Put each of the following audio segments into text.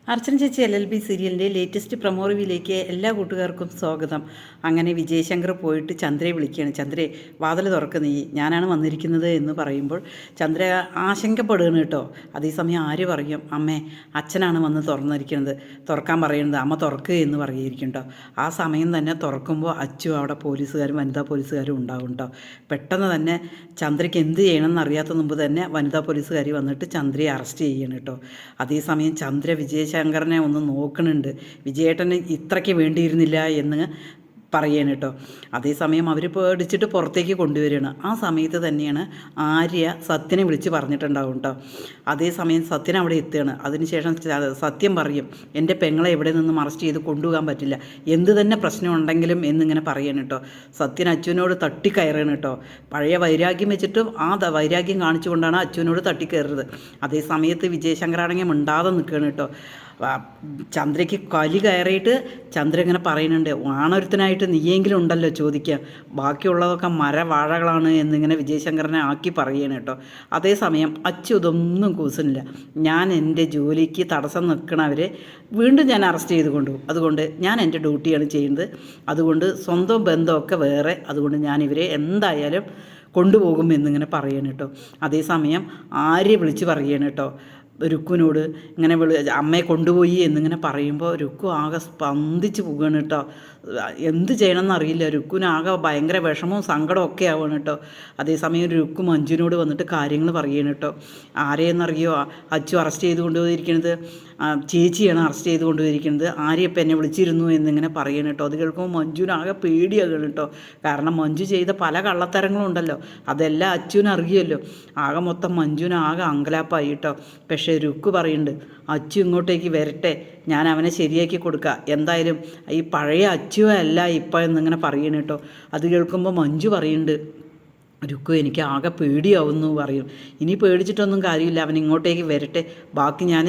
അർച്ചന ചേച്ചി LLB സീരിയലിൻ്റെ latest promo റിവ്യൂയിലേക്ക് എല്ലാ കൂട്ടുകാർക്കും സ്വാഗതം. അങ്ങനെ വിജയശങ്കർ പോയിട്ട് ചന്ദ്രയെ വിളിക്കുകയാണ്. ചന്ദ്രയെ വാതിൽ തുറക്ക്, നീ ഞാനാണ് വന്നിരിക്കുന്നത് എന്ന് പറയുമ്പോൾ ചന്ദ്ര ആശങ്കപ്പെടുകയാണ് കേട്ടോ. അതേസമയം ആര് പറയും, അമ്മേ അച്ഛനാണ് വന്ന് തുറക്കാൻ പറയുന്നത്, അമ്മ തുറക്കുക എന്ന് പറയുകയായിരിക്കും കേട്ടോ. ആ സമയം തന്നെ തുറക്കുമ്പോൾ അച്ചു അവിടെ പോലീസുകാരും വനിതാ പോലീസുകാരും ഉണ്ടാകും കേട്ടോ. പെട്ടെന്ന് തന്നെ ചന്ദ്രയ്ക്ക് എന്ത് ചെയ്യണമെന്ന് അറിയാത്ത മുമ്പ് തന്നെ വനിതാ പോലീസുകാർ വന്നിട്ട് ചന്ദ്രയെ അറസ്റ്റ് ചെയ്യണം കേട്ടോ. അതേസമയം ചന്ദ്ര വിജയശങ്കറിനെ ഒന്ന് നോക്കണുണ്ട്. വിജയേട്ടന് ഇത്രയ്ക്ക് വേണ്ടിയിരുന്നില്ല എന്ന് പറയാണ് കേട്ടോ. അതേസമയം അവർ പേടിച്ചിട്ട് പുറത്തേക്ക് കൊണ്ടുവരികയാണ്. ആ സമയത്ത് തന്നെയാണ് ആര്യ സത്യനെ വിളിച്ച് പറഞ്ഞിട്ടുണ്ടാവും കേട്ടോ. അതേസമയം സത്യൻ അവിടെ എത്തുകയാണ്. അതിനുശേഷം സത്യം പറയും, എൻ്റെ പെങ്ങളെ എവിടെ നിന്നും അറസ്റ്റ് ചെയ്ത് കൊണ്ടുപോകാൻ പറ്റില്ല, എന്ത് തന്നെ പ്രശ്നം ഉണ്ടെങ്കിലും എന്നിങ്ങനെ പറയാണ് കേട്ടോ. സത്യൻ അച്ഛനോട് തട്ടിക്കയറാണ് കേട്ടോ. പഴയ വൈരാഗ്യം വെച്ചിട്ടും ആ വൈരാഗ്യം കാണിച്ചുകൊണ്ടാണ് അച്ഛനോട് തട്ടിക്കയറുന്നത്. അതേ സമയത്ത് വിജയശങ്കറാണെങ്കിൽ മിണ്ടാതെ നിൽക്കുകയാണ് കേട്ടോ. ചന്ദ്രയ്ക്ക് കലി കയറിയിട്ട് ചന്ദ്ര ഇങ്ങനെ പറയുന്നുണ്ട്, വാണൊരുത്തനായിട്ട് നീയെങ്കിലും ഉണ്ടല്ലോ ചോദിക്കാം, ബാക്കിയുള്ളതൊക്കെ മരവാഴകളാണ് എന്നിങ്ങനെ വിജയശങ്കറിനെ ആക്കി പറയുകയാണ് കേട്ടോ. അതേസമയം അച്ചു ഇതൊന്നും കൂസുന്നില്ല. ഞാൻ എൻ്റെ ജോലിക്ക് തടസ്സം നിൽക്കണവരെ വീണ്ടും ഞാൻ അറസ്റ്റ് ചെയ്ത് കൊണ്ടുപോകും, അതുകൊണ്ട് ഞാൻ എൻ്റെ ഡ്യൂട്ടിയാണ് ചെയ്യുന്നത്, അതുകൊണ്ട് സ്വന്തം ബന്ധമൊക്കെ വേറെ, അതുകൊണ്ട് ഞാനിവരെ എന്തായാലും കൊണ്ടുപോകും എന്നിങ്ങനെ പറയണം കേട്ടോ. അതേസമയം ആര്യ വിളിച്ച് പറയണം കേട്ടോ രുക്കുവിനോട്, ഇങ്ങനെ അമ്മയെ കൊണ്ടുപോയി എന്നിങ്ങനെ പറയുമ്പോൾ രുക്കു ആകെ സ്പന്ദിച്ച് പോവുകയാണ് കേട്ടോ. എന്ത് ചെയ്യണമെന്നറിയില്ല. രുക്കുവിന് ആകെ ഭയങ്കര വിഷമവും സങ്കടവും ഒക്കെ ആവുകയാണ് കേട്ടോ. അതേസമയം രുക്കു മഞ്ജുവിനോട് വന്നിട്ട് കാര്യങ്ങൾ പറയുകയാണ് കേട്ടോ. ആരെയെന്നറിയോ അച്ചു അറസ്റ്റ് ചെയ്ത് കൊണ്ടുപോയിരിക്കുന്നത്, ചേച്ചിയാണ് അറസ്റ്റ് ചെയ്ത് കൊണ്ടുപോയിരിക്കുന്നത്, ആരെയപ്പം എന്നെ വിളിച്ചിരുന്നു എന്നിങ്ങനെ പറയണം കേട്ടോ. അത് കേൾക്കുമ്പോൾ മഞ്ജുവിന് ആകെ പേടിയാകണം കേട്ടോ. കാരണം മഞ്ജു ചെയ്ത പല കള്ളത്തരങ്ങളും ഉണ്ടല്ലോ, അതെല്ലാം അച്ചുവിന് അറിയുമല്ലോ. ആകെ മൊത്തം മഞ്ജുവിന് ആകെ അങ്കലാപ്പായി കേട്ടോ. പക്ഷേ രുക്കു പറയുന്നുണ്ട്, അച്ചു ഇങ്ങോട്ടേക്ക് വരട്ടെ, ഞാൻ അവനെ ശരിയാക്കി കൊടുക്കുക, എന്തായാലും ഈ പഴയ അച്ചുവല്ല ഇപ്പം എന്നിങ്ങനെ പറയണം കേട്ടോ. അത് കേൾക്കുമ്പോൾ മഞ്ജു പറയുന്നുണ്ട്, രുക്കു എനിക്ക് ആകെ പേടിയാവുന്നു പറയും. ഇനി പേടിച്ചിട്ടൊന്നും കാര്യമില്ല, അവൻ ഇങ്ങോട്ടേക്ക് വരട്ടെ, ബാക്കി ഞാൻ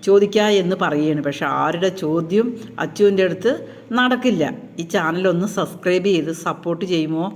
ചോദിക്കുക എന്ന് പറയുകയാണ്. പക്ഷെ ആരുടെ ചോദ്യം അച്ചുവിൻ്റെ അടുത്ത് നടക്കില്ല. ഈ ചാനലൊന്ന് സബ്സ്ക്രൈബ് ചെയ്ത് സപ്പോർട്ട് ചെയ്യുമോ?